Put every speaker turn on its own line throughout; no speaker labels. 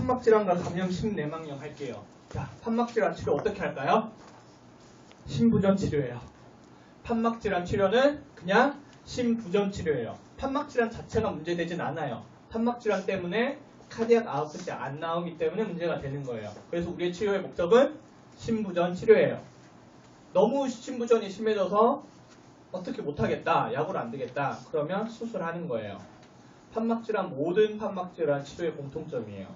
판막질환과 감염 심내막염 할게요. 자, 판막질환 치료 어떻게 할까요? 심부전 치료예요. 판막질환 치료는 그냥 심부전 치료예요. 판막질환 자체가 문제되진 않아요. 판막질환 때문에 카디악 아웃풋이 안 나오기 때문에 문제가 되는 거예요. 그래서 우리의 치료의 목적은 심부전 치료예요. 너무 심부전이 심해져서 어떻게 못하겠다, 약으로 안 되겠다, 그러면 수술하는 거예요. 판막질환, 모든 판막질환 치료의 공통점이에요.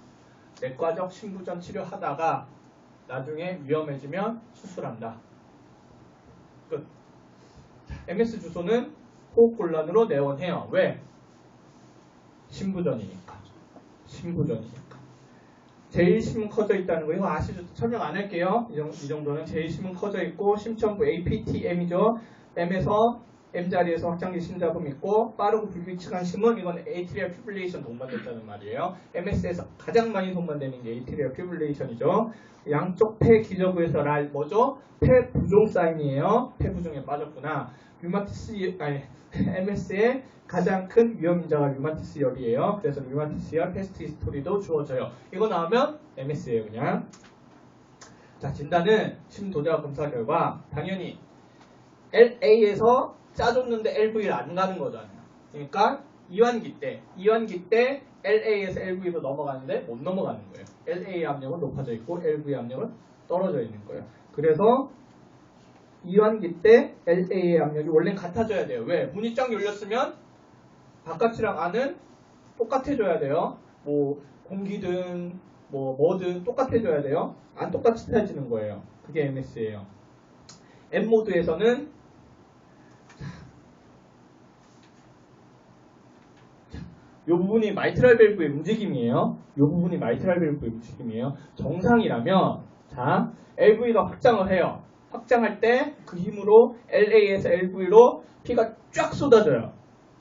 내과적 심부전 치료하다가 나중에 위험해지면 수술한다. 끝. MS 주소는 호흡곤란으로 내원해요. 왜? 심부전이니까. 심부전이니까. 제일심은 커져 있다는 거 이거 아시죠? 설명 안 할게요. 이 정도는 제일심은 커져 있고 심천부 APTM이죠. M에서 M 자리에서 확장기 심잡음 있고 빠르고 불규칙한 심은 이건 에이트리얼 피브릴레이션 동반됐다는 말이에요. MS에서 가장 많이 동반되는 게 에이트리얼 피브릴레이션이죠. 양쪽 폐 기저부에서 뭐죠? 폐 부종 사인이에요. 폐 부종에 빠졌구나. MS의 가장 큰 위험 인자가 류마티스 열이에요. 그래서 류마티스 열 패스트 히스토리도 주어져요. 이거 나오면 MS예요, 그냥. 자, 진단은 심도자 검사 결과 당연히 LA에서 짜줬는데 LV를 안 가는 거잖아요. 그러니까 이완기 때 LA에서 LV로 넘어가는데 못 넘어가는 거예요. LA 압력은 높아져 있고 LV 압력은 떨어져 있는 거예요. 그래서 이완기 때 LA의 압력이 원래 같아져야 돼요. 왜? 문이 쫙 열렸으면 바깥이랑 안은 똑같아져야 돼요. 뭐 공기든 뭐든 똑같아져야 돼요. 안 똑같아지는 거예요. 그게 MS예요. M 모드에서는 이 부분이 마이트랄 밸브의 움직임이에요. 이 부분이 마이트랄 밸브의 움직임이에요. 정상이라면 자 LV가 확장을 해요. 확장할 때 그 힘으로 LA에서 LV로 피가 쫙 쏟아져요.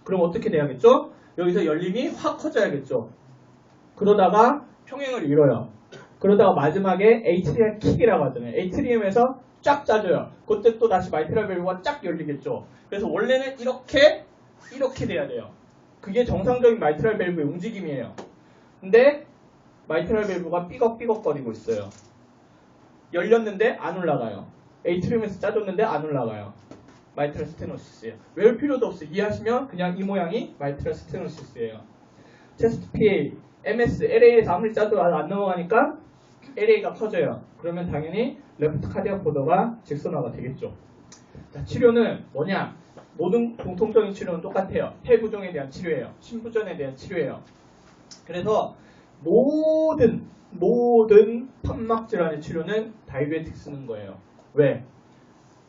그럼 어떻게 돼야겠죠? 여기서 열림이 확 커져야겠죠. 그러다가 평행을 이뤄요. 그러다가 마지막에 에이트리얼 킥이라고 하잖아요. 에이트리움에서 쫙 짜져요. 그때 또 다시 마이트랄 밸브가 쫙 열리겠죠. 그래서 원래는 이렇게 돼야 돼요. 그게 정상적인 마이트랄 밸브의 움직임이에요. 근데 마이트랄 밸브가 삐걱삐걱거리고 있어요. 열렸는데 안 올라가요. 에이트리움에서 짜줬는데 안 올라가요. 마이트랄 스테노시스예요. 외울 필요도 없어요. 이해하시면 그냥 이 모양이 마이트랄 스테노시스예요. 체스트 PA, MS, LA에서 아무리 짜도 안 넘어가니까 LA가 커져요. 그러면 당연히 레프트 카디악 보더가 직선화가 되겠죠. 자, 치료는 뭐냐? 모든 공통적인 치료는 똑같아요. 폐부종에 대한 치료예요. 심부전에 대한 치료예요. 그래서 모든 판막질환의 치료는 다이유레틱 쓰는 거예요. 왜?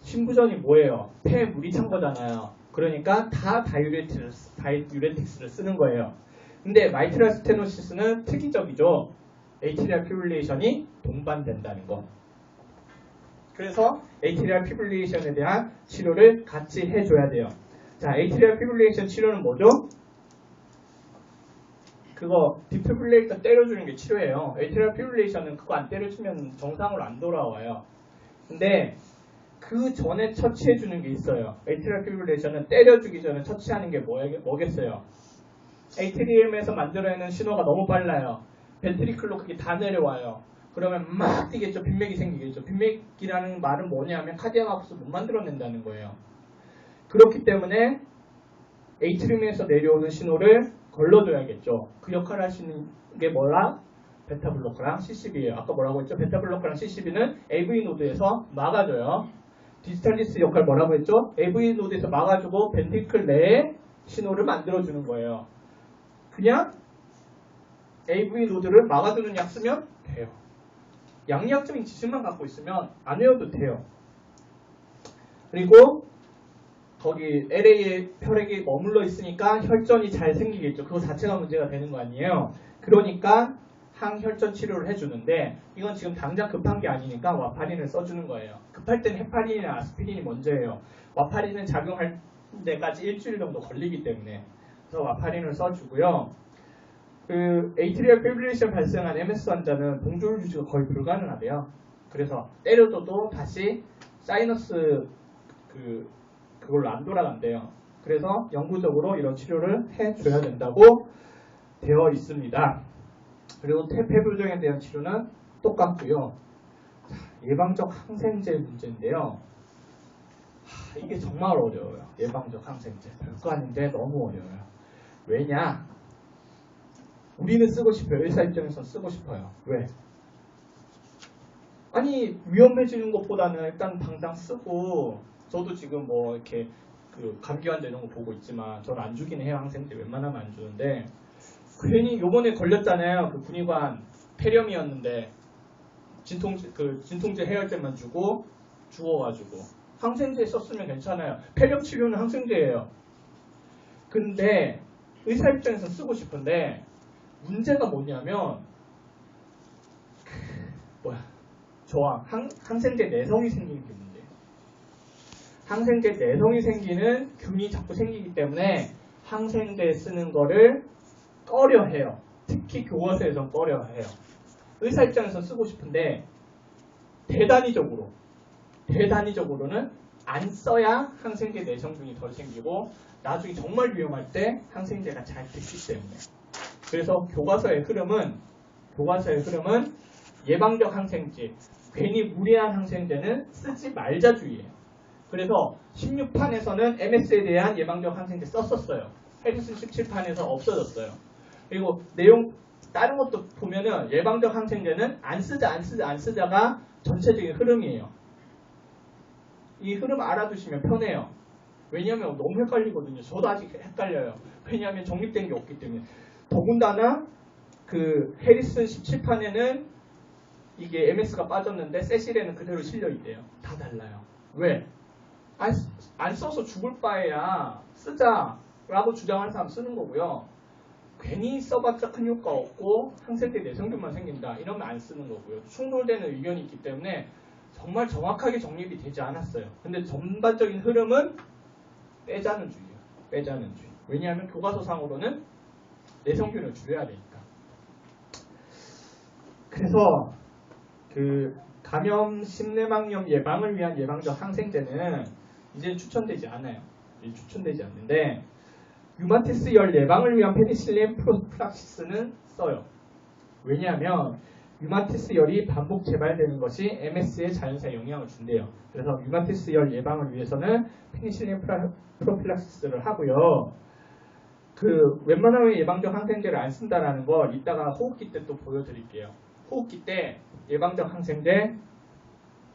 심부전이 뭐예요? 폐에 물이 찬 거잖아요. 그러니까 다 다이유레틱스를 쓰는 거예요. 근데 마이트랄 스테노시스는 특이적이죠. 에이트리얼 피브릴레이션이 동반된다는 거. 그래서 에이트리얼 피브릴레이션에 대한 치료를 같이 해줘야 돼요. 자, 에이트리얼 피브릴레이션 치료는 뭐죠? 그거 디피브릴레이터 때려주는 게 치료예요. 에이트리얼 피브릴레이션은 그거 안 때려주면 정상으로 안 돌아와요. 근데 그 전에 처치해주는 게 있어요. 에이트리얼 피브릴레이션은 때려주기 전에 처치하는 게 뭐겠어요? 에이트리움에서 만들어내는 신호가 너무 빨라요. 벤트리클로 그게 다 내려와요. 그러면 막 뛰겠죠. 빈맥이 생기겠죠. 빈맥이라는 말은 뭐냐면 카디악 아웃풋 못 만들어낸다는 거예요. 그렇기 때문에 에이트리움에서 내려오는 신호를 걸러줘야겠죠. 그 역할을 하시는 게 뭐라? 베타블로커랑 CCB예요. 아까 뭐라고 했죠? 베타블로커랑 CCB는 AV 노드에서 막아줘요. 디지털리스 역할 뭐라고 했죠? AV 노드에서 막아주고 벤트리클 내에 신호를 만들어주는 거예요. 그냥 AV 노드를 막아주는 약 쓰면 돼요. 양리학적인 지식만 갖고 있으면 안 외워도 돼요. 그리고 거기 LA에 혈액이 머물러 있으니까 혈전이 잘 생기겠죠. 그거 자체가 문제가 되는 거 아니에요. 그러니까 항혈전 치료를 해주는데 이건 지금 당장 급한 게 아니니까 와파린을 써주는 거예요. 급할 땐 헤파린이나 아스피린이 먼저예요. 와파린은 작용할 때까지 일주일 정도 걸리기 때문에 그래서 와파린을 써주고요. 그 에이트리얼 피브릴레이션 발생한 MS 환자는 동조율 유지가 거의 불가능하대요. 그래서 때려줘도 다시 사이너스 그걸로 안 돌아간대요. 그래서 영구적으로 이런 치료를 해줘야 된다고 되어 있습니다. 그리고 폐부종에 대한 치료는 똑같고요. 예방적 항생제 문제인데요. 이게 정말 어려워요. 예방적 항생제. 별거 아닌데 너무 어려워요. 왜냐? 우리는 쓰고 싶어요. 의사 입장에서 쓰고 싶어요. 왜? 아니 위험해지는 것보다는 일단 당장 쓰고, 저도 지금 뭐 이렇게 그 감기 환자 이런 거 보고 있지만 저는 안 주긴 해요. 항생제 웬만하면 안 주는데, 괜히 요번에 걸렸잖아요. 그 군의관 폐렴이었는데 진통제 해열제만 주고 죽어가지고. 항생제 썼으면 괜찮아요. 폐렴 치료는 항생제예요. 근데 의사 입장에서 쓰고 싶은데 문제가 뭐냐면 저항, 항생제 내성이 생기는 게 문제예요. 항생제 내성이 생기는 균이 자꾸 생기기 때문에 항생제 쓰는 거를 꺼려해요. 특히 교과서에선 꺼려해요. 의사 입장에서 쓰고 싶은데 대단위적으로는 안 써야 항생제 내성균이 덜 생기고 나중에 정말 위험할 때 항생제가 잘 듣기 때문에. 그래서 교과서의 흐름은 예방적 항생제, 괜히 무리한 항생제는 쓰지 말자주의예요. 그래서 16판에서는 MS에 대한 예방적 항생제 썼었어요. 해리슨 17판에서 없어졌어요. 그리고 내용 다른 것도 보면은 예방적 항생제는 안 쓰자가 전체적인 흐름이에요. 이 흐름 알아두시면 편해요. 왜냐하면 너무 헷갈리거든요. 저도 아직 헷갈려요. 왜냐하면 정립된 게 없기 때문에. 더군다나 그 해리슨 17판에는 이게 MS가 빠졌는데 세실에는 그대로 실려 있대요. 다 달라요. 왜? 안 써서 죽을 바에야 쓰자라고 주장하는 사람 쓰는 거고요. 괜히 써봤자 큰 효과 없고 항생제 내성균만 생긴다 이러면 안 쓰는 거고요. 충돌되는 의견이 있기 때문에 정말 정확하게 정립이 되지 않았어요. 근데 전반적인 흐름은 빼자는 주의예요. 빼자는 주의. 왜냐하면 교과서상으로는 내성균을 줄여야 되니까. 그래서 그 감염 심내막염 예방을 위한 예방적 항생제는 이제 추천되지 않아요. 이제 추천되지 않는데 류마티스 열 예방을 위한 페니실린 프로필락시스는 써요. 왜냐하면 류마티스 열이 반복 재발되는 것이 MS에 자연사에 영향을 준대요. 그래서 류마티스 열 예방을 위해서는 페니실린 프로필락시스를 하고요. 그 웬만하면 예방적 항생제를 안 쓴다라는 걸 이따가 호흡기 때 또 보여드릴게요. 호흡기 때 예방적 항생제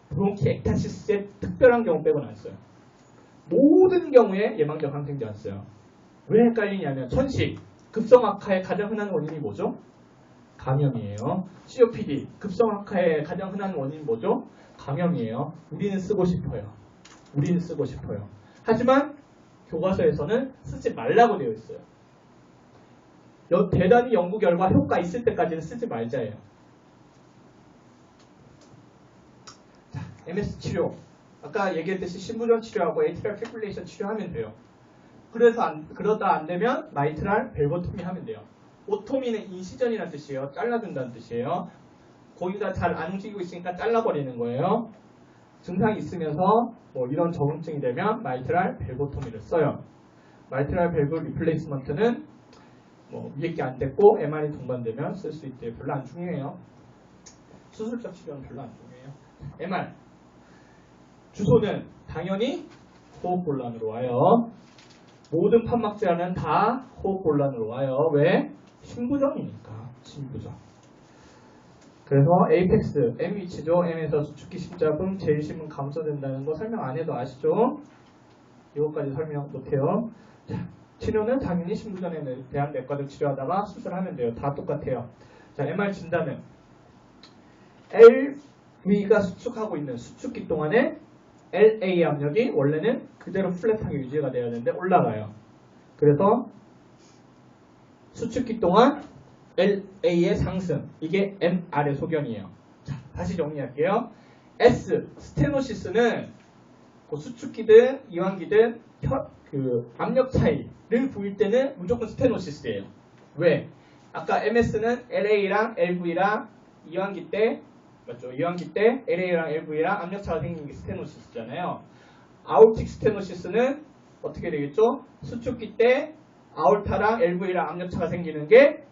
브론키 액타시스의 특별한 경우 빼고는 안 써요. 모든 경우에 예방적 항생제 안 써요. 왜 헷갈리냐면 천식, 급성악화의 가장 흔한 원인이 뭐죠? 감염이에요. COPD, 급성악화의 가장 흔한 원인이 뭐죠? 감염이에요. 우리는 쓰고 싶어요. 하지만 교과서에서는 쓰지 말라고 되어 있어요. 대단히 연구 결과 효과 있을 때까지는 쓰지 말자예요. 자, MS 치료. 아까 얘기했듯이 신부전 치료하고 에이트리얼 피브릴레이션 치료하면 돼요. 그러다 안 되면 마이트랄 밸브토미 하면 돼요. 오토미는 인시전이라는 뜻이에요. 잘라준다는 뜻이에요. 거기가 잘 안 움직이고 있으니까 잘라버리는 거예요. 증상이 있으면서 뭐 이런 적응증이 되면 마이트랄 밸브토미를 써요. 마이트랄 밸브 리플레이스먼트는 뭐 위에 게 안 됐고 MR이 동반되면 쓸 수 있대요. 별로 안 중요해요. 수술적 치료는 별로 안 중요해요. MR 주소는 당연히 호흡곤란으로 와요. 모든 판막질환은 다 호흡곤란으로 와요. 왜? 심부전이니까. 심부전. 그래서 에이펙스, M 위치죠. M에서 수축기 십자분, 제일 심은 감소된다는 거 설명 안 해도 아시죠? 이것까지 설명 못해요. 자, 치료는 당연히 심부전에 대한 내과를 치료하다가 수술하면 돼요. 다 똑같아요. 자, MR 진단은 LV가 수축하고 있는 수축기 동안에 LA 압력이 원래는 그대로 플랫하게 유지가 돼야 되는데 올라가요. 그래서 수축기 동안 LA의 상승, 이게 MR의 소견이에요. 자, 다시 정리할게요. S, 스테노시스는 그 수축기든 이완기든 그 압력 차이를 보일 때는 무조건 스테노시스예요. 왜? 아까 MS는 LA랑 LV랑 이완기 때 맞죠? 이완기 때 LA랑 LV랑 압력차가 생기는 게 스테노시스잖아요. 아울틱 스테노시스는 어떻게 되겠죠? 수축기 때 아울타랑 LV랑 압력차가 생기는 게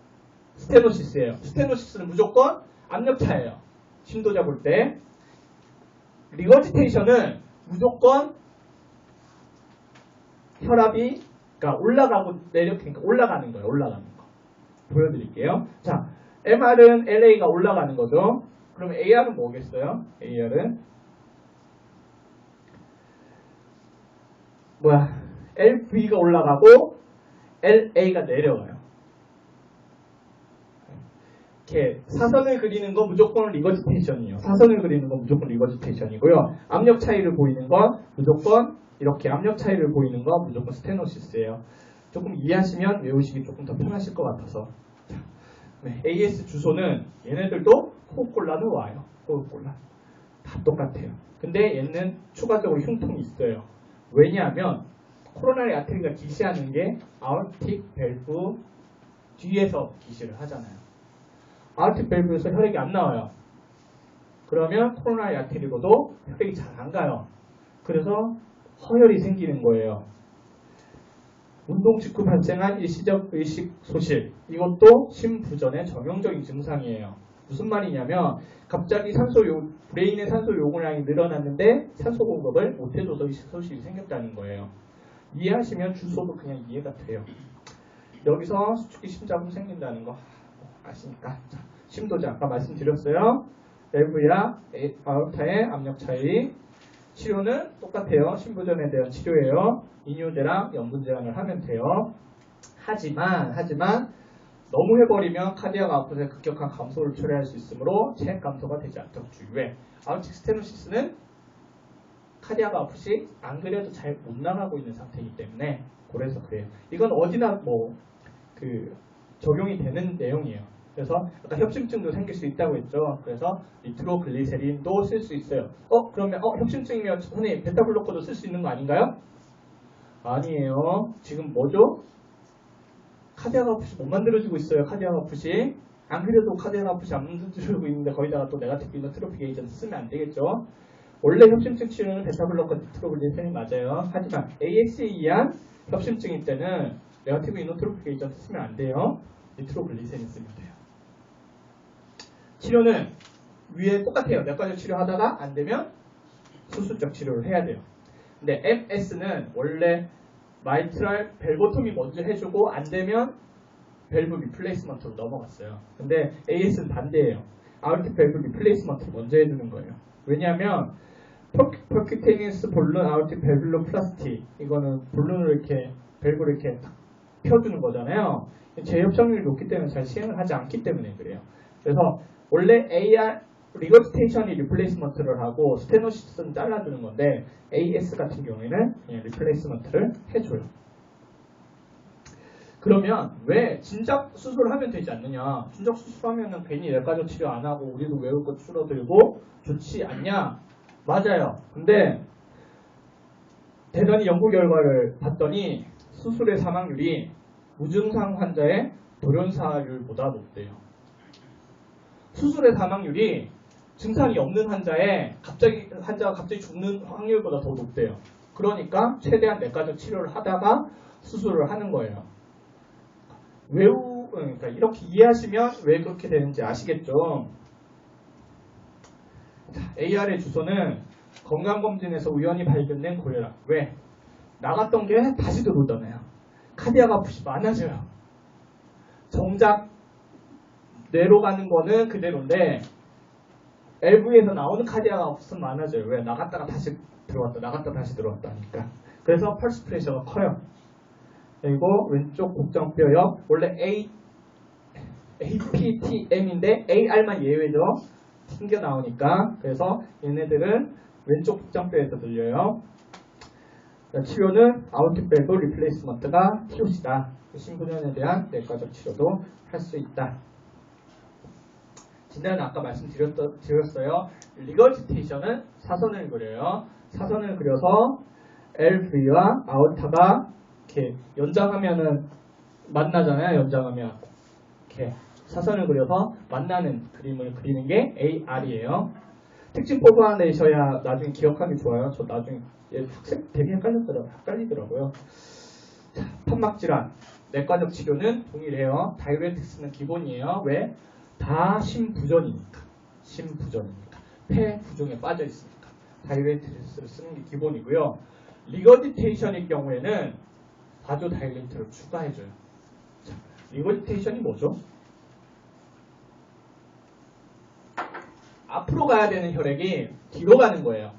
스테노시스예요. 스테노시스는 무조건 압력차예요. 심도자 볼 때. 리거지테이션은 무조건 혈압이 그러니까 올라가고 내려니까 올라가는 거예요. 올라가는 거. 보여드릴게요. 자, MR은 LA가 올라가는 거죠. 그럼 AR은 뭐겠어요? AR은 LV가 올라가고 LA가 내려가요. 이렇게 사선을 그리는 건 무조건 리거지테이션이에요. 사선을 그리는 건 무조건 리거지테이션이고요. 압력 차이를 보이는 건 무조건 이렇게 압력 차이를 보이는 건 무조건 스테노시스예요. 조금 이해하시면 외우시기 조금 더 편하실 것 같아서. 네, AS 주소는 얘네들도 호흡곤란은 와요. 호흡곤란. 다 똑같아요. 근데 얘는 추가적으로 흉통이 있어요. 왜냐하면 코로나리 아테리가 기시하는 게 아ortic 밸브 뒤에서 기시를 하잖아요. 아ortic 밸브에서 혈액이 안 나와요. 그러면 코로나리 아테리로도 혈액이 잘 안 가요. 그래서 허혈이 생기는 거예요. 운동 직후 발생한 일시적 의식 소실, 이것도 심부전의 전형적인 증상이에요. 무슨 말이냐면 갑자기 브레인의 산소 요구량이 늘어났는데 산소 공급을 못해줘서 의식 소실이 생겼다는 거예요. 이해하시면 주소도 그냥 이해가 돼요. 여기서 수축기 심자부 생긴다는 거 아시니까. 자, 심도자 아까 말씀드렸어요. LV와 아orta의 압력 차이. 치료는 똑같아요. 심부전에 대한 치료예요. 이뇨제랑 염분 제한을 하면 돼요. 하지만 너무 해버리면 카디악 아웃풋의 급격한 감소를 초래할 수 있으므로 체액 감소가 되지 않도록 주의해. 아우틱 스테노시스는 카디악 아웃풋이 안 그래도 잘 못 나가고 있는 상태이기 때문에 그래서 그래요. 이건 어디나 적용이 되는 내용이에요. 그래서 아까 협심증도 생길 수 있다고 했죠. 그래서 니트로글리세린도 쓸 수 있어요. 그러면 협심증이면 선생님 베타블로커도 쓸 수 있는 거 아닌가요? 아니에요. 지금 뭐죠? 카디악 아웃풋이 못 만들어지고 있어요. 카디악 아웃풋이. 안 그래도 카디악 아웃풋이 안 만들어지고 있는데 거기다가 또 네가티브 이노트로픽 에이전트 쓰면 안 되겠죠. 원래 협심증 치료는 베타블로커 니트로글리세린 맞아요. 하지만 AS에 의한 협심증일 때는 네가티브 이노트로픽 에이전트 쓰면 안 돼요. 니트로글리세린 쓰면 돼요. 치료는 위에 똑같아요. 내과적 치료하다가 안 되면 수술적 치료를 해야 돼요. 근데 MS는 원래 마이트랄 밸보토미 먼저 해주고 안 되면 밸브 리플레이스먼트로 넘어갔어요. 근데 AS는 반대예요. 아ortic 밸브 리플레이스먼트를 먼저 해주는 거예요. 왜냐하면 퍼큐테니스 볼룬 아ortic 밸브로플라스티, 이거는 볼룬을 이렇게 밸브를 이렇게 딱 펴주는 거잖아요. 재협착률이 높기 때문에 잘 시행을 하지 않기 때문에 그래요. 그래서 원래 AR 리거지테이션이 리플레이스먼트를 하고 스테노시스는 잘라주는 건데 AS 같은 경우에는 그냥 리플레이스먼트를 해줘요. 그러면 왜 진작 수술을 하면 되지 않느냐? 진작 수술하면 괜히 내과적 치료 안 하고 우리도 외울 것 줄어들고 좋지 않냐? 맞아요. 근데 대단히 연구 결과를 봤더니 수술의 사망률이 무증상 환자의 돌연사율보다 높대요. 수술의 사망률이 증상이 없는 환자가 갑자기 죽는 확률보다 더 높대요. 그러니까 최대한 내과적 치료를 하다가 수술을 하는 거예요. 그러니까 이렇게 이해하시면 왜 그렇게 되는지 아시겠죠? 자, AR의 주소는 건강검진에서 우연히 발견된 고혈압. 왜? 나갔던 게 다시 들어오잖아요. 카디악 아웃풋이 많아져요. 정작 뇌로 가는 거는 그대로인데 LV에서 나오는 카디악 아웃풋은 많아져요. 왜? 나갔다가 다시 들어왔다, 나갔다 다시 들어왔다 하니까. 그래서 펄스 프레셔가 커요. 그리고 왼쪽 곡정뼈역, 원래 APTM인데 AR만 예외죠. 튕겨 나오니까. 그래서 얘네들은 왼쪽 곡정뼈에서 들려요. 치료는 아ortic valve replacement가 TOC다. 심부전에 대한 내과적 치료도 할 수 있다. 진단은 아까 말씀드렸어요. 리거지테이션은 사선을 그려요. 사선을 그려서 LV와 아orta가 이렇게 연장하면은 만나잖아요. 연장하면 이렇게 사선을 그려서 만나는 그림을 그리는 게 AR이에요. 특징 뽑아내셔야 나중에 기억하기 좋아요. 저 나중에 학생 되게 헷갈리더라고요. 자, 판막 질환. 내과적 치료는 동일해요. 다이우레틱스는 기본이에요. 왜? 다 심부전이니까. 심부전이니까. 폐 부종에 빠져 있으니까. 다이우레틱스를 쓰는 게 기본이고요. 리거디테이션일 경우에는 바조다일레이터를 추가해줘요. 자, 리거디테이션이 뭐죠? 앞으로 가야 되는 혈액이 뒤로 가는 거예요.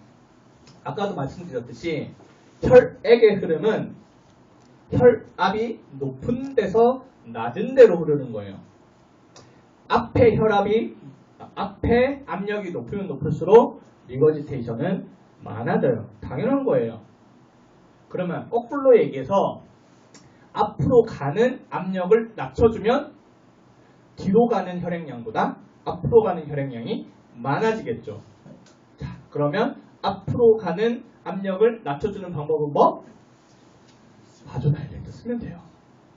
아까도 말씀드렸듯이 혈액의 흐름은 혈압이 높은 데서 낮은 데로 흐르는 거예요. 앞에 압력이 높으면 높을수록 리거지테이션은 많아져요. 당연한 거예요. 그러면 거꾸로 얘기해서 앞으로 가는 압력을 낮춰주면 뒤로 가는 혈액량보다 앞으로 가는 혈액량이 많아지겠죠. 자, 그러면 앞으로 가는 압력을 낮춰주는 방법은 뭐? 바조다일레이터 쓰면 돼요.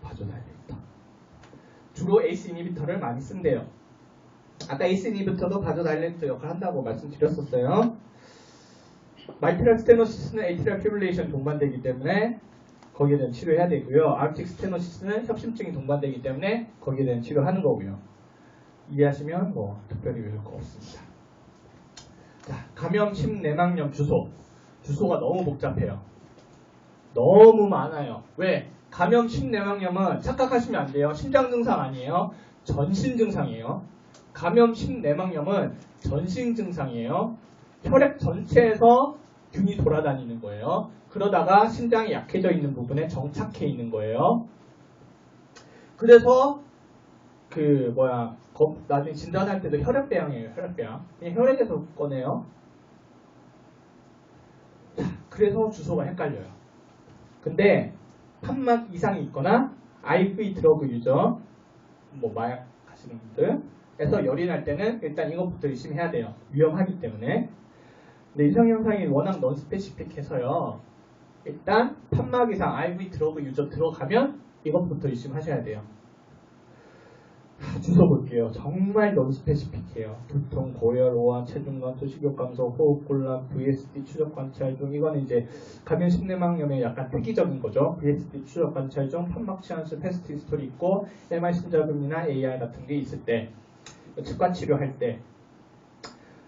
바조다일레이터. 주로 ACE 이니비터를 많이 쓴대요. 아까 ACE 이니비터도 바조다일레이터 역할을 한다고 말씀드렸었어요. 마이트랄 스테노시스는 에이트리얼 피브릴레이션 동반되기 때문에 거기에 대한 치료해야 되고요. 아르틱 스테노시스는 협심증이 동반되기 때문에 거기에 대한 치료하는 거고요. 이해하시면 뭐 특별히 외울 거 없습니다. 자, 감염, 심내막염, 주소가 너무 복잡해요. 너무 많아요. 왜? 감염, 심내막염은 착각하시면 안 돼요. 심장 증상 아니에요. 전신 증상이에요. 감염, 심내막염은 전신 증상이에요. 혈액 전체에서 균이 돌아다니는 거예요. 그러다가 심장이 약해져 있는 부분에 정착해 있는 거예요. 그래서 나중에 진단할 때도 혈액배양이에요. 혈액배양. 그냥 혈액에서 꺼내요. 자, 그래서 주소가 헷갈려요. 근데 판막 이상이 있거나 IV 드러그 유저, 마약 하시는 분들에서 열이 날 때는 일단 이것부터 열심히 해야 돼요. 위험하기 때문에. 근데 이상현상이 워낙 넌스페시픽해서요. 일단 판막 이상 IV 드러그 유저 들어가면 이것부터 열심히 하셔야 돼요. 주소 볼게요. 정말 넌스페시픽해요. 두통, 고열, 오한, 체중감, 식욕 감소, 호흡 곤란, VSD 추적 관찰 중. 이거는 이제 감염 심내막염의 약간 특이적인 거죠. VSD 추적 관찰 중 판막 치환술 패스트 히스토리 있고 MR 심자금이나 AR 같은 게 있을 때, 측관 치료할 때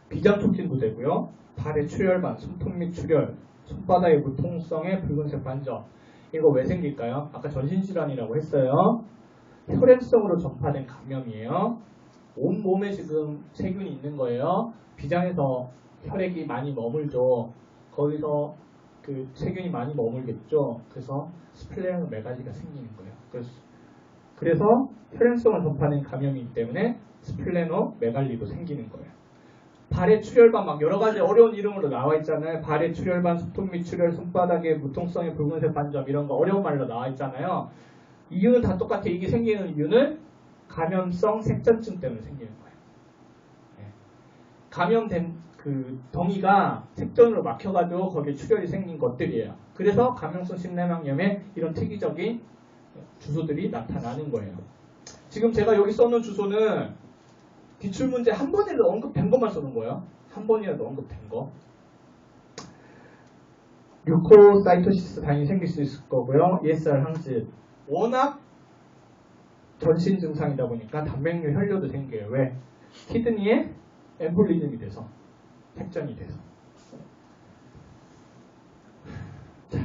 비장 촉진도 되고요. 발의 출혈반, 손톱 및 출혈, 손바닥의 무통성의 붉은색 반점. 이거 왜 생길까요? 아까 전신질환이라고 했어요. 혈액성으로 전파된 감염이에요. 온 몸에 지금 세균이 있는 거예요. 비장에서 혈액이 많이 머물죠. 거기서 그 세균이 많이 머물겠죠. 그래서 스플레노메갈리가 생기는 거예요. 그래서 혈액성을 전파된 감염이기 때문에 스플레노메갈리도 생기는 거예요. 발의 출혈반 막 여러 가지 어려운 이름으로 나와 있잖아요. 발의 출혈반, 손톱 및 출혈, 손바닥의 무통성의 붉은색 반점 이런 거 어려운 말로 나와 있잖아요. 이유는 다 똑같아요. 이게 생기는 이유는 감염성 색전증 때문에 생기는 거예요. 네. 감염된 그 덩이가 색전으로 막혀가지고 거기에 출혈이 생긴 것들이에요. 그래서 감염성 심내막염에 이런 특이적인 주소들이 나타나는 거예요. 지금 제가 여기 써놓은 주소는 기출문제 한 번이라도 언급된 것만 써놓은 거예요. 한 번이라도 언급된 거. 류코사이토시스 당연히 생길 수 있을 거고요. ESR 항질. 워낙 전신 증상이다 보니까 단백뇨 혈뇨도 생겨요. 왜? 키드니에 엠볼리즘이 돼서, 색전이 돼서. 자,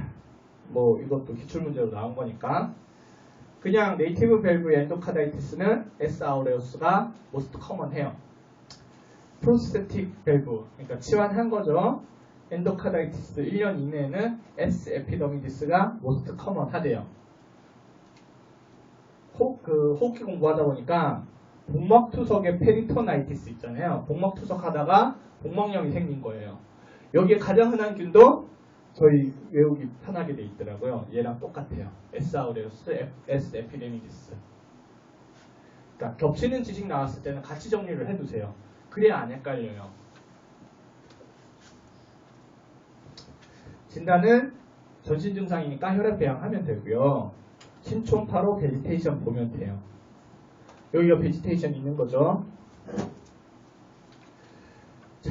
이것도 기출문제로 나온 거니까. 그냥 네이티브 밸브 엔도카다이티스는 S 아우레우스가 모스트 커먼해요. 프로스테틱 밸브, 그러니까 치환한 거죠. 엔도카다이티스 1년 이내에는 S 에피더미디스가 모스트 커먼하대요. 호흡기 공부하다 보니까 복막투석에 페리토나이티스 있잖아요. 복막투석 하다가 복막염이 생긴 거예요. 여기에 가장 흔한 균도 저희 외우기 편하게 돼 있더라고요. 얘랑 똑같아요. S 아우레우스, S 에피데미디스. 그러니까 겹치는 지식 나왔을 때는 같이 정리를 해두세요. 그래야 안 헷갈려요. 진단은 전신 증상이니까 혈액 배양하면 되고요. 신촌파로 베지테이션 보면 돼요. 여기가 베지테이션 있는 거죠. 자,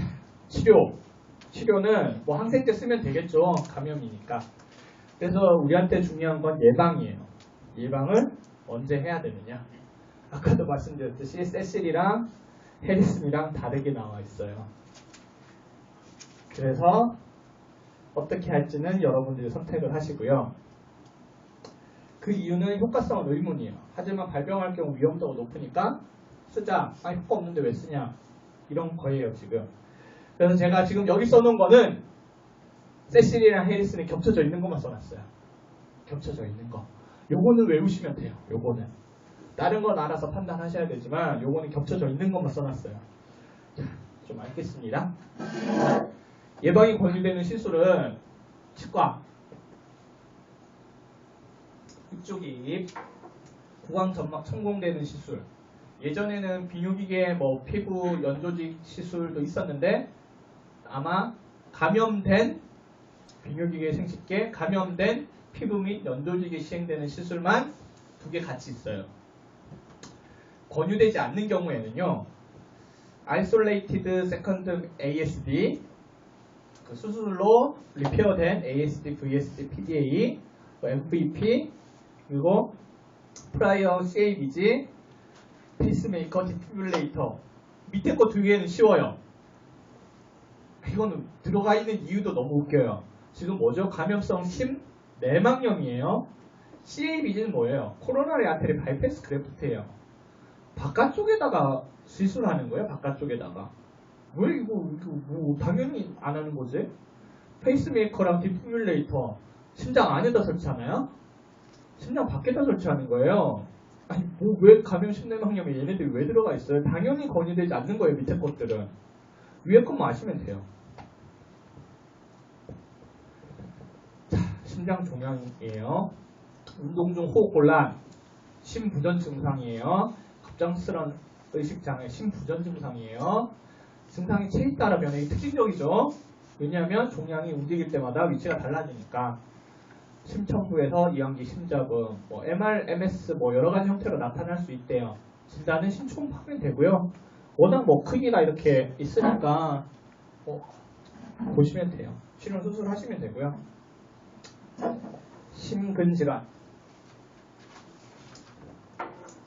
치료는 항생제 쓰면 되겠죠. 감염이니까. 그래서 우리한테 중요한 건 예방이에요. 예방을 언제 해야 되느냐? 아까도 말씀드렸듯이 세실이랑 해리슨이랑 다르게 나와 있어요. 그래서 어떻게 할지는 여러분들이 선택을 하시고요. 그 이유는 효과성은 의문이에요. 하지만 발병할 경우 위험도가 높으니까 쓰자. 아, 효과 없는데 왜 쓰냐? 이런 거예요, 지금. 그래서 제가 지금 여기 써놓은 거는 세실이랑 해리슨이 겹쳐져 있는 것만 써놨어요. 겹쳐져 있는 거. 요거는 외우시면 돼요. 요거는. 다른 건 알아서 판단하셔야 되지만 요거는 겹쳐져 있는 것만 써놨어요. 자, 좀 알겠습니다. 예방이 권유되는 시술은 치과, 이쪽이 구강 점막 천공되는 시술. 예전에는 비뇨기계, 피부 연조직 시술도 있었는데 아마 감염된 비뇨기계 생식계, 감염된 피부 및 연조직이 시행되는 시술만 2개 같이 있어요. 권유되지 않는 경우에는요, Isolated Second ASD, 그 수술로 리페어된 ASD, VSD, PDA, MVP, 그리고 프라이어 CABG, 페이스메이커, 디피뷸레이터. 밑에 거 2개는 쉬워요. 이거는 들어가 있는 이유도 너무 웃겨요. 지금 뭐죠? 감염성 심내막염이에요. CABG는 뭐예요? 코로나리 아테리 바이패스 그래프트예요. 바깥쪽에다가 시술하는 거예요. 바깥쪽에다가. 왜 이거 뭐 당연히 안 하는 거지? 페이스메이커랑 디피뷸레이터 심장 안에다 설치하나요? 심장 밖에다 설치하는 거예요. 아니 뭐 왜 감염 심내막염에 얘네들이 왜 들어가 있어요? 당연히 권유되지 않는 거예요. 밑에 것들은. 위에 것만 아시면 돼요. 자, 심장 종양이에요. 운동 중 호흡 곤란, 심부전 증상이에요. 갑작스런 의식장애, 심부전 증상이에요. 증상이 체에 따라 변하기 특징적이죠. 왜냐하면 종양이 움직일 때마다 위치가 달라지니까. 심천부에서 이완기 심잡음, MR, MS 여러 가지 형태로 나타날 수 있대요. 진단은 심초음파면 되고요. 워낙 크기가 이렇게 있으니까 보시면 돼요. 치료 수술하시면 되고요. 심근질환.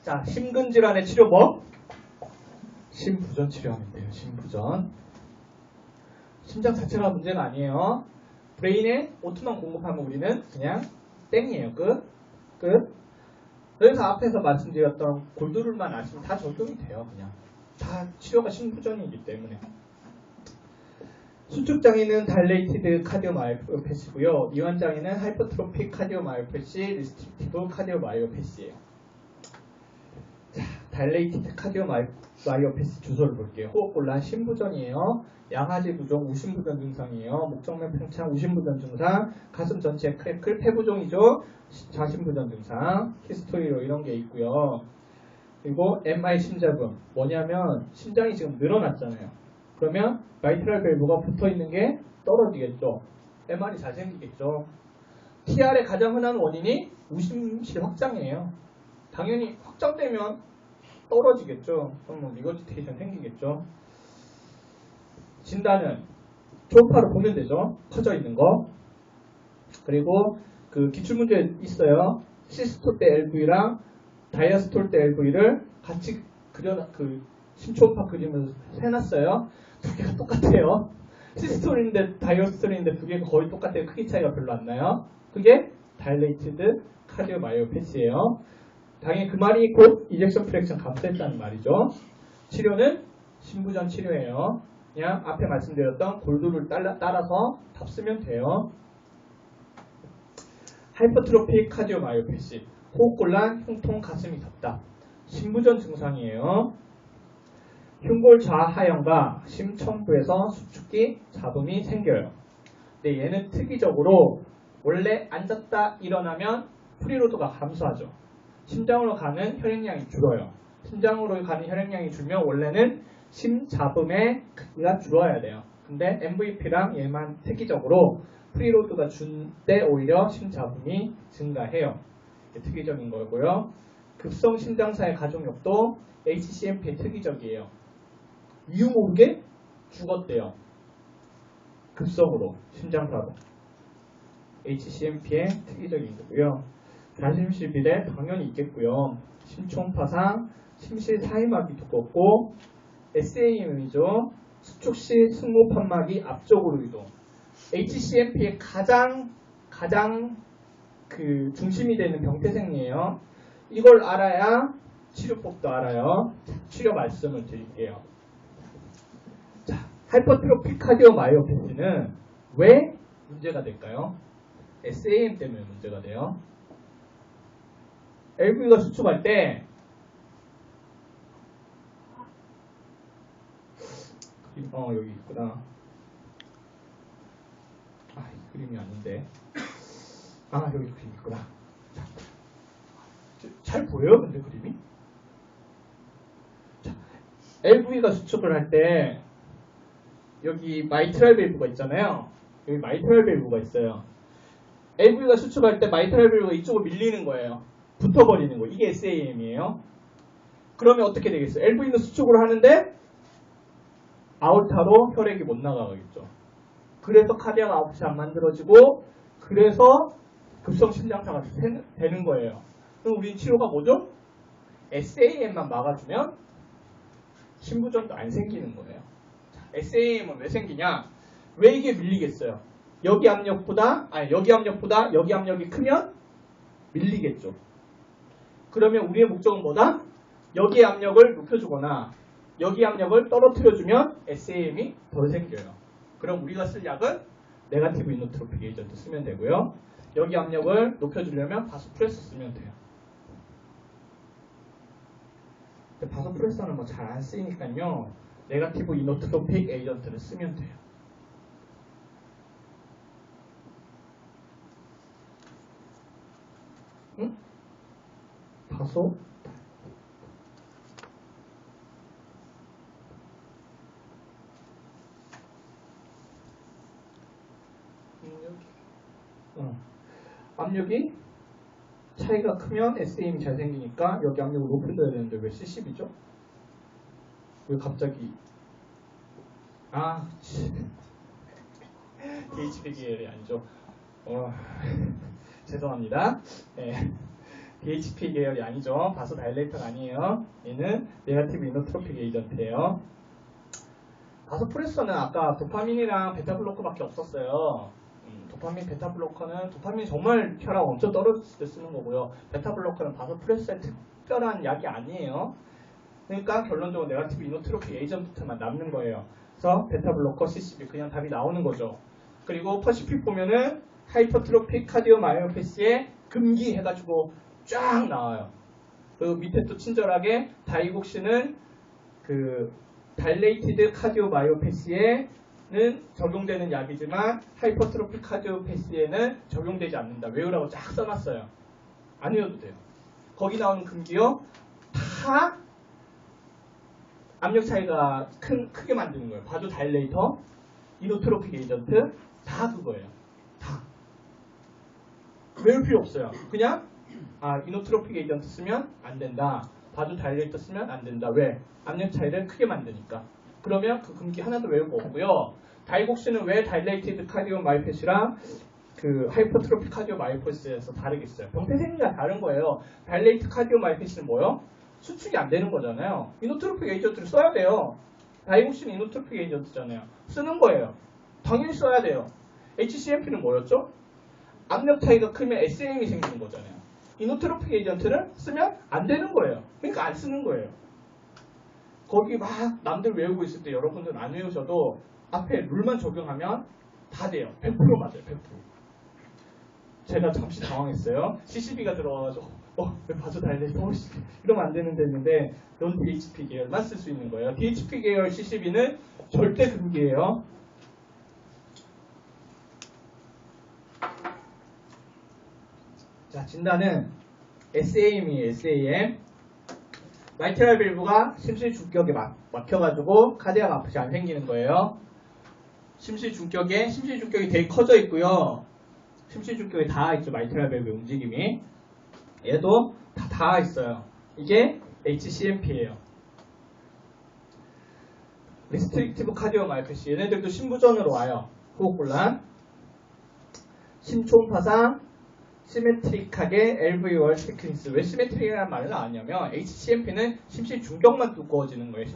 자, 심근질환의 치료법. 심부전 치료하면 돼요. 심부전. 심장 자체가 문제가 아니에요. 브레인에 O2만 공급하면 우리는 그냥 땡이에요. 끝. 그래서 앞에서 말씀드렸던 골드룰만 아시면 다 적용이 돼요. 그냥. 다 치료가 심부전이기 때문에. 수축장애는 달레이티드 카디오마이오패시고요. 이완장애는 하이퍼트로픽 카디오마이오패시, 리스트릭티브 카디오마이오패시예요. 자, 달레이티드 카디오마이오패시 주소를 볼게요. 호흡곤란 심부전이에요. 양하지 부종 우심부전 증상이에요. 목정면 팽창 우심부전 증상, 가슴 전체 크래클 폐부종이죠. 좌심부전 증상, 히스토리로 이런 게 있고요. 그리고 MI 심잡음 뭐냐면 심장이 지금 늘어났잖아요. 그러면 마이트랄 밸브가 붙어있는 게 떨어지겠죠. MR이 잘 생기겠죠. TR의 가장 흔한 원인이 우심실 확장이에요. 당연히 확장되면 떨어지겠죠. 그럼 리거지테이션 생기겠죠. 진단은 초음파로 보면 되죠. 커져 있는 거. 그리고 그 기출문제 있어요. 시스톨 때 LV랑 다이아스톨 때 LV를 같이 심초음파 그림을 해놨어요. 2개가 똑같아요. 시스톨인데 다이아스톨인데 2개가 거의 똑같아요. 크기 차이가 별로 안 나요. 그게 다일레이티드 카디오마이오패시예요. 당연히 그 말이 곧 이젝션 프랙션 감소했다는 말이죠. 치료는 심부전 치료예요. 그냥 앞에 말씀드렸던 골드를 따라서 답 쓰면 돼요. 하이퍼트로픽 카디오마이오패시, 호흡곤란, 흉통, 가슴이 덥다. 심부전 증상이에요. 흉골 좌하형과 심천부에서 수축기 잡음이 생겨요. 근데 얘는 특이적으로 원래 앉았다 일어나면 프리로드가 감소하죠. 심장으로 가는 혈액량이 줄어요. 심장으로 가는 혈액량이 줄면 원래는 심잡음의 크기가 줄어야 돼요. 근데 MVP랑 얘만 특이적으로 프리로드가 준 때 오히려 심잡음이 증가해요. 이게 특이적인 거고요. 급성 심장사의 가족력도 HCMP의 특이적이에요. 이유 모르게 죽었대요. 급성으로 심장사로. HCMP의 특이적인 거고요. 자심실비대 당연히 있겠고요. 심초음파상, 심실 사이막이 두껍고 SAM이죠. 수축시 승모판막이 앞쪽으로 이동. HCMP의 가장 그 중심이 되는 병태생리예요. 이걸 알아야 치료법도 알아요. 치료 말씀을 드릴게요. 자, 하이퍼트로픽 카디오마이오패스는 왜 문제가 될까요? SAM 때문에 문제가 돼요. LV가 수축할 때 여기 있구나. 이 그림이 아닌데. 여기 그림 있구나. 자, 잘 보여요, 근데 그림이? 자, LV가 수축을 할 때 여기 마이트랄 밸브가 있잖아요. 여기 마이트랄 밸브가 있어요. LV가 수축할 때 마이트랄 밸브가 이쪽으로 밀리는 거예요. 붙어버리는 거. 이게 SAM이에요. 그러면 어떻게 되겠어요? LV는 수축을 하는데 아orta로 혈액이 못 나가겠죠. 그래서 카디악 아웃풋이 안 만들어지고 그래서 급성 심장사가 되는 거예요. 그럼 우리 치료가 뭐죠? SAM만 막아주면 심부전도 안 생기는 거예요. SAM은 왜 생기냐? 왜 이게 밀리겠어요? 여기 압력보다 여기 압력이 크면 밀리겠죠. 그러면 우리의 목적은 뭐다? 여기 압력을 높여주거나 여기 압력을 떨어뜨려주면 SAM이 덜 생겨요. 그럼 우리가 쓸 약은 네거티브 이노트로픽 에이전트 쓰면 되고요. 여기 압력을 높여주려면 바소프레서 쓰면 돼요. 바소프레서는 뭐 잘 안 쓰이니까요. 네거티브 이노트로픽 에이전트를 쓰면 돼요. 응? 바소? 압력이 차이가 크면 SAM이 잘 생기니까 여기 압력을 높여줘야 되는데 왜 70이죠? 왜 갑자기 DHP 계열이 아니죠. 죄송합니다. 네. DHP 계열이 아니죠. 바소다일레이터가 아니에요. 얘는 네거티브 이노트로픽 에이전트예요. 바소프레서는 아까 도파민이랑 베타블로커밖에 없었어요. 도파민, 베타블로커는 도파민 정말 혈압 엄청 떨어졌을 때 쓰는 거고요. 베타블로커는 바소프레서의 특별한 약이 아니에요. 그러니까 결론적으로 네거티브 이노트로픽 에이전트만 남는 거예요. 그래서 베타블로커, CCB 그냥 답이 나오는 거죠. 그리고 퍼시픽 보면은 하이퍼트로픽 카디오마이오패시에 금기 해가지고 쫙 나와요. 그리고 밑에 또 친절하게 다이곡시는 그 다일레이티드 카디오마이오패시에는 적용되는 약이지만 하이퍼트로픽 카디오패시에는 적용되지 않는다. 외우라고 쫙 써놨어요. 안 외워도 돼요. 거기 나오는 금기요 다 압력 차이가 크게 만드는 거예요. 바조 다일레이터, 이노트로픽 에이전트 다 그거예요. 다. 외울 필요 없어요. 그냥 이노트로픽 에이전트 쓰면 안 된다. 바조 다일레이터 쓰면 안 된다. 왜? 압력 차이를 크게 만드니까. 그러면 그 금기 하나도 외울 거 없고요. 다이곡시는 왜 다일레이티드 카디오마이오패시랑 그 하이퍼트로픽 카디오마이오패시에서 다르겠어요? 병태생리가 다른 거예요. 다일레이티드 카디오마이오패시는 뭐요? 수축이 안 되는 거잖아요. 이노트로픽 에이전트를 써야 돼요. 다이곡시는 이노트로픽 에이전트잖아요. 쓰는 거예요. 당연히 써야 돼요. HCMP는 뭐였죠? 압력 차이가 크면 SAM이 생기는 거잖아요. 이노트로픽 에이전트를 쓰면 안 되는 거예요. 그러니까 안 쓰는 거예요. 거기 막 남들 외우고 있을 때 여러분들은 안 외우셔도 앞에 룰만 적용하면 다 돼요. 100% 맞아요. 100%. 제가 잠시 당황했어요. CCB가 들어와가지고 왜 바조 다일레이터 이러면 안 되는데 했는데 넌 DHP 계열만 쓸 수 있는 거예요. DHP 계열 CCB는 절대 금기예요. 자, 진단은 SAM이에요. SAM. 마이트랄 밸브가 심실 중격에 막혀가지고 카디악 아프시 안 생기는 거예요. 심실 중격이 되게 커져 있고요. 심실 중격에 닿아 있죠. 마이트랄 밸브 움직임이. 얘도 다 닿아 있어요. 이게 HCMP예요. 리스트릭티브 카디오마이오패시. 얘네들도 심부전으로 와요. 호흡곤란. 심초음파상 시메트릭하게 LV 월 테크닉스. 왜 시메트릭이라는 말을 나왔냐면 HCMP는 심실 중격만 두꺼워지는 거예요.